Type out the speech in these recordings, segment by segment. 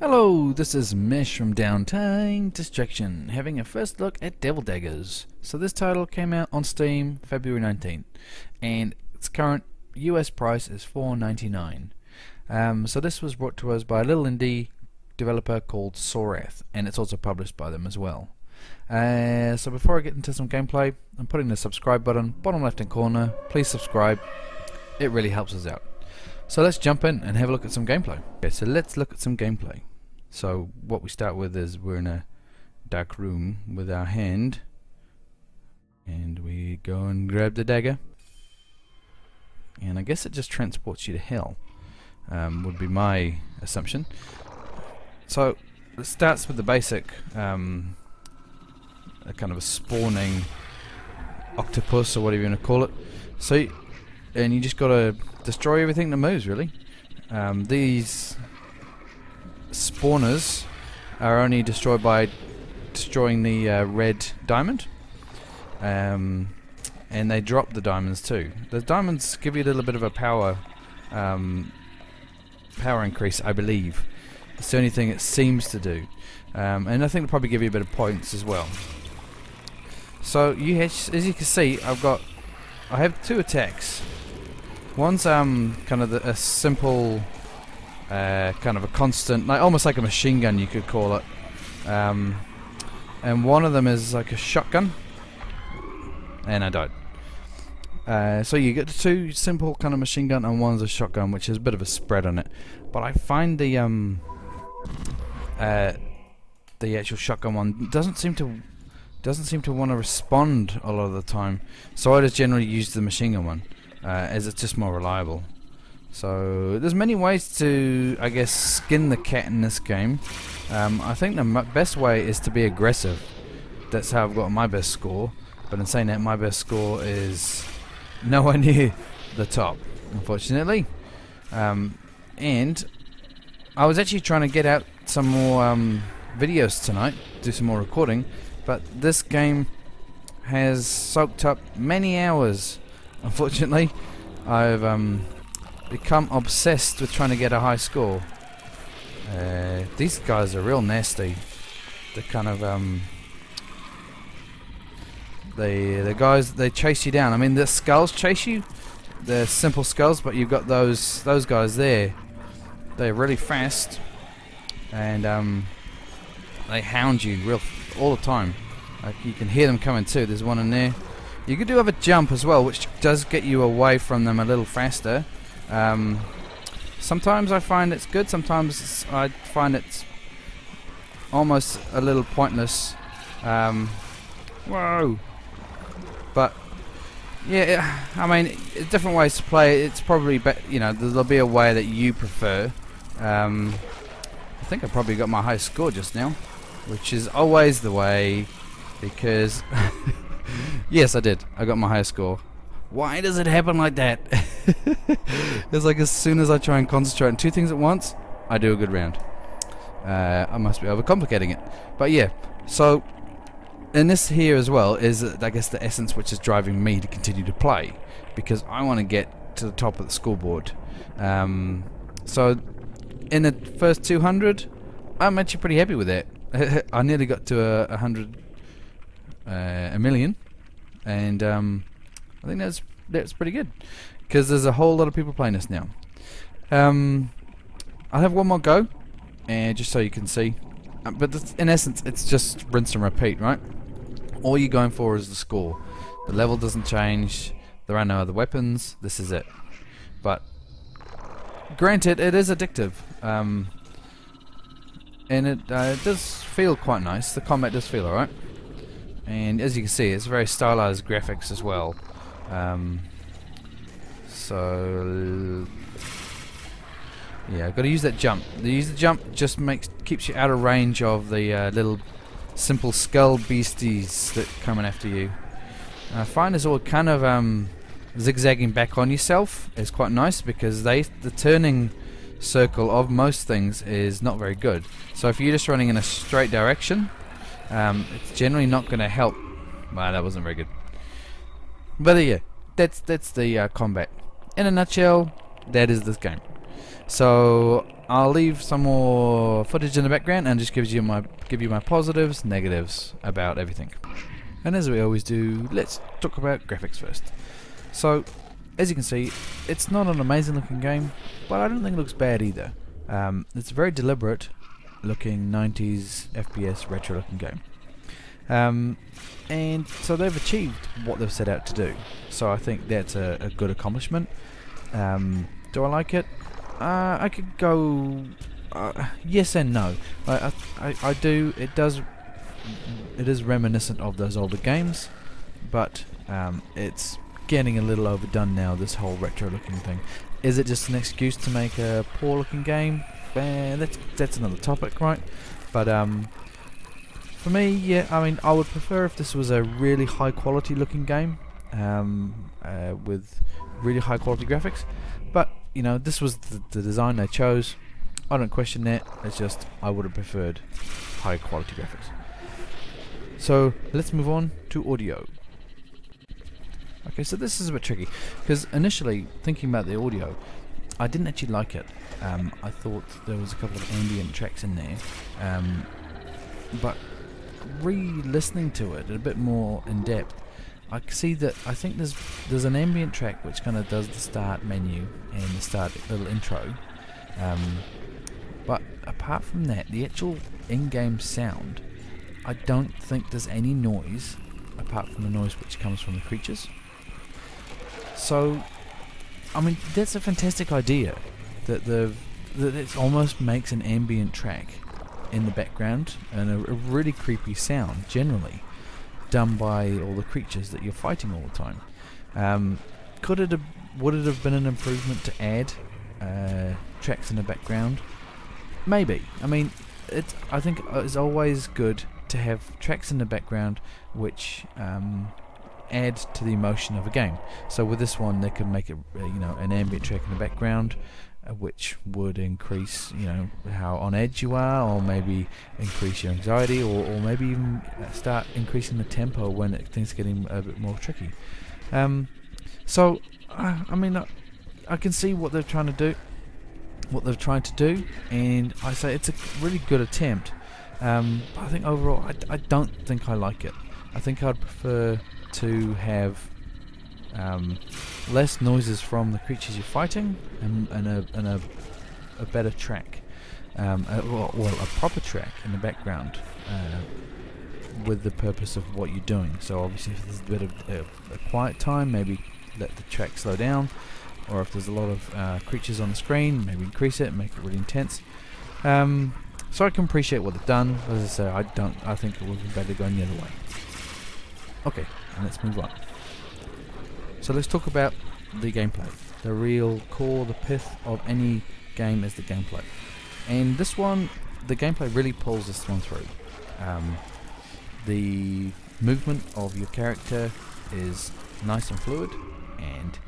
Hello, this is Mesh from Downtime Distraction, having a first look at Daggers. So this title came out on Steam February 19th, and its current US price is $4.99. So this was brought to us by a little indie developer called Sorath, and it's also published by them as well. So before I get into some gameplay, I'm putting the subscribe button, bottom left hand corner. Please subscribe, it really helps us out. So let's jump in and have a look at some gameplay. Okay, so let's look at some gameplay. So what we start with is we're in a dark room with our hand, and we go and grab the dagger, and I guess it just transports you to hell, would be my assumption. So it starts with the basic a kind of a spawning octopus or whatever you want to call it. So and you just gotta destroy everything that moves, really. These spawners are only destroyed by destroying the red diamond, and they drop the diamonds too. The diamonds give you a little bit of a power increase, I believe. It's the only thing it seems to do, and I think it'll probably give you a bit of points as well. So as you can see, I have two attacks. One's kind of a simple, kind of a constant, almost like a machine gun, you could call it. And one of them is like a shotgun, and I died. So you get the two simple kind of machine gun, and one's a shotgun, which is a bit of a spread on it. But I find the actual shotgun one doesn't seem to want to respond a lot of the time. So I just generally use the machine gun one, as it's just more reliable. So there's many ways to, I guess, skin the cat in this game. I think the best way is to be aggressive. That's how I've got my best score. But in saying that, my best score is nowhere near the top, unfortunately. And I was actually trying to get out some more videos tonight, do some more recording, but this game has soaked up many hours. Unfortunately, I've become obsessed with trying to get a high score. These guys are real nasty. They're kind of the guys, they chase you down. I mean, the skulls chase you. They're simple skulls, but you've got those guys there. They're really fast, and they hound you all the time. Like, you can hear them coming too. There's one in there. You could do have a jump as well, which does get you away from them a little faster. Sometimes I find it's good, sometimes I find it's almost a little pointless. Whoa! But yeah, I mean, different ways to play. It's probably there'll be a way that you prefer. I think I probably got my high score just now, which is always the way, because yes, I did. I got my high score. Why does it happen like that? It's like as soon as I try and concentrate on two things at once, I do a good round. I must be overcomplicating it. But yeah, so in this here as well is, I guess, the essence which is driving me to continue to play, because I want to get to the top of the scoreboard. So in the first 200, I'm actually pretty happy with that. I nearly got to a million, and I think that's pretty good, because there's a whole lot of people playing this now. I'll have one more go, and just so you can see. But in essence, it's just rinse and repeat, right? All you're going for is the score. The level doesn't change. There are no other weapons. This is it. But granted, it is addictive, and it does feel quite nice. The combat does feel alright, and as you can see, it's very stylized graphics as well. So yeah, I've got to use that jump. The jump just keeps you out of range of the little simple skull beasties that coming after you. I find this all kind of zigzagging back on yourself is quite nice, because the turning circle of most things is not very good. So if you're just running in a straight direction, it's generally not going to help. Wow, that wasn't very good. But yeah, that's the combat. In a nutshell, that is this game. So I'll leave some more footage in the background and just give you my positives, negatives about everything. And as we always do, let's talk about graphics first. So, as you can see, it's not an amazing looking game, but I don't think it looks bad either. It's a very deliberate looking 90s FPS retro looking game. And so they've achieved what they've set out to do. So I think that's a good accomplishment. Do I like it? I could go yes and no. I do. It is reminiscent of those older games, but it's getting a little overdone now, this whole retro looking thing. Is it just an excuse to make a poor looking game? That's another topic, right? But for me, yeah, I mean, I would prefer if this was a really high quality looking game with really high quality graphics, but you know, this was the design they chose. I don't question that. It's just I would have preferred high quality graphics. So let's move on to audio. Okay, so this is a bit tricky because initially thinking about the audio, I didn't actually like it. I thought there was a couple of ambient tracks in there, but re-listening to it a bit more in depth, I can see that I think there's an ambient track which kind of does the start menu and the start little intro, but apart from that, the actual in-game sound, I don't think there's any noise apart from the noise which comes from the creatures. So, I mean, that's a fantastic idea that it almost makes an ambient track in the background and a really creepy sound generally done by all the creatures that you're fighting all the time. Would it have been an improvement to add tracks in the background? Maybe. I mean, I think it's always good to have tracks in the background which add to the emotion of a game. So with this one, they could make it, an ambient track in the background, which would increase, how on edge you are, or maybe increase your anxiety, or maybe even start increasing the tempo when things getting a bit more tricky. So, I mean, I can see what they're trying to do, and I say it's a really good attempt. But I think overall, I don't think I like it. I think I'd prefer to have less noises from the creatures you're fighting, and a better track, a proper track in the background, with the purpose of what you're doing. So obviously, if there's a bit of a quiet time, maybe let the track slow down, or if there's a lot of creatures on the screen, maybe increase it, make it really intense. So I can appreciate what they've done, but as I say, I think it would be better going the other way. Okay, and let's move on. So let's talk about the gameplay. The real core, the pith of any game is the gameplay. And this one, the gameplay really pulls this one through. The movement of your character is nice and fluid, and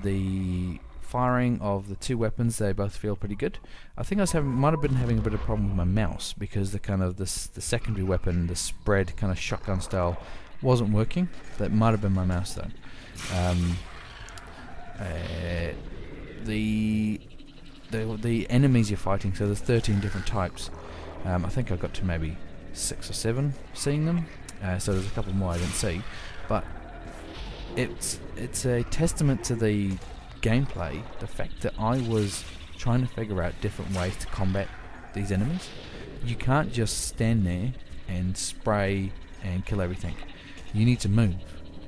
the firing of the two weapons, they both feel pretty good. I think might have been having a bit of a problem with my mouse, because the secondary weapon, the spread kind of shotgun style, wasn't working. That might have been my mouse though. The enemies you're fighting, so there's 13 different types. I think I got to maybe 6 or 7 seeing them. So there's a couple more I didn't see, but it's a testament to the gameplay, the fact that I was trying to figure out different ways to combat these enemies. You can't just stand there and spray and kill everything. You need to move.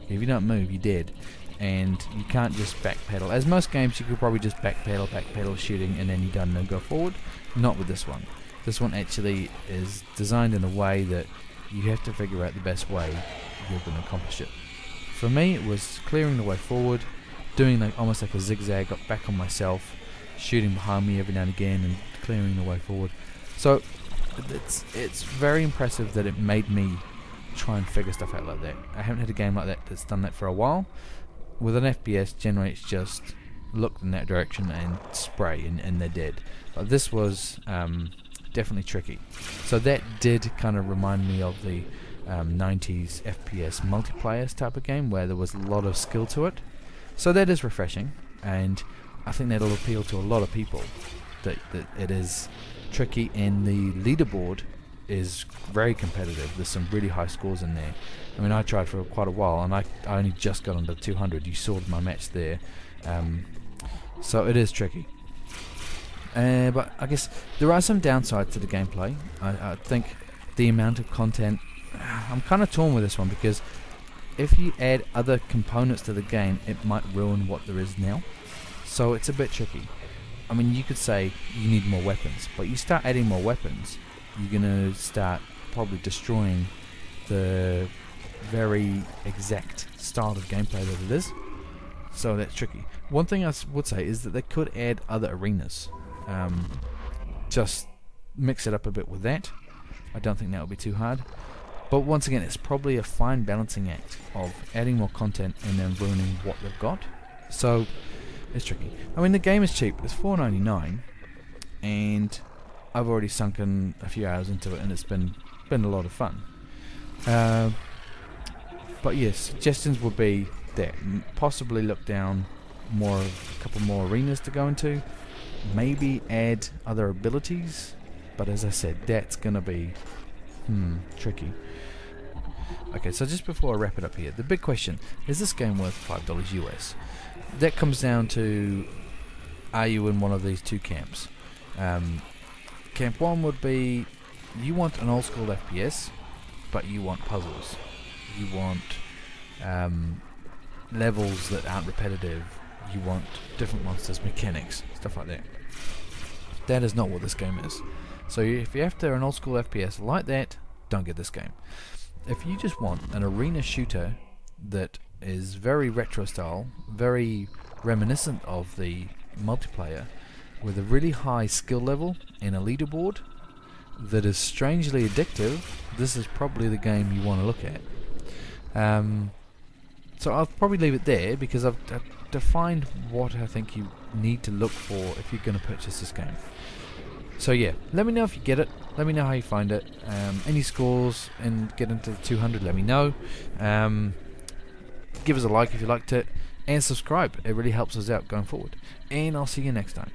If you don't move, you're dead. And you can't just backpedal. As most games, you could probably just backpedal shooting, and then you're done and go forward. Not with this one. This one actually is designed in a way that you have to figure out the best way you're going to accomplish it. For me, it was clearing the way forward, doing almost like a zigzag, got back on myself, shooting behind me every now and again, and clearing the way forward. So it's very impressive that it made me try and figure stuff out like that. I haven't had a game like that that's done that for a while. With an FPS, generally it's just look in that direction and spray, and they're dead. But this was definitely tricky. So that did kind of remind me of the 90s FPS multiplayer type of game, where there was a lot of skill to it. So that is refreshing, and I think that'll appeal to a lot of people. that it is tricky, and the leaderboard is very competitive. There's some really high scores in there. I mean, I tried for quite a while, and I only just got under 200. You saw my match there. So it is tricky. But I guess there are some downsides to the gameplay. I think the amount of content, I'm kind of torn with this one, because if you add other components to the game, it might ruin what there is now. So it's a bit tricky. I mean, you could say you need more weapons, but you start adding more weapons, you're going to start probably destroying the very exact style of gameplay that it is. So that's tricky. One thing I would say is that they could add other arenas. Just mix it up a bit with that. I don't think that would be too hard. But once again, it's probably a fine balancing act of adding more content and then ruining what they've got. So it's tricky. I mean, the game is cheap. It's $4.99, and I've already sunk in a few hours into it, and it's been a lot of fun. But yes, suggestions would be that possibly look down a couple more arenas to go into. Maybe add other abilities, but as I said, that's gonna be tricky. Okay, so just before I wrap it up here, the big question is this game worth $5 US? That comes down to, are you in one of these two camps? Camp 1 would be, you want an old school FPS, but you want puzzles. You want levels that aren't repetitive. You want different monsters, mechanics, stuff like that. That is not what this game is. So if you're after an old school FPS like that, don't get this game. If you just want an arena shooter that is very retro style, very reminiscent of the multiplayer, with a really high skill level and a leaderboard that is strangely addictive, this is probably the game you want to look at. So I'll probably leave it there, because I've defined what I think you need to look for if you're going to purchase this game. So yeah, let me know if you get it. Let me know how you find it. Any scores and get into the 200, let me know. Give us a like if you liked it, and subscribe. It really helps us out going forward. And I'll see you next time.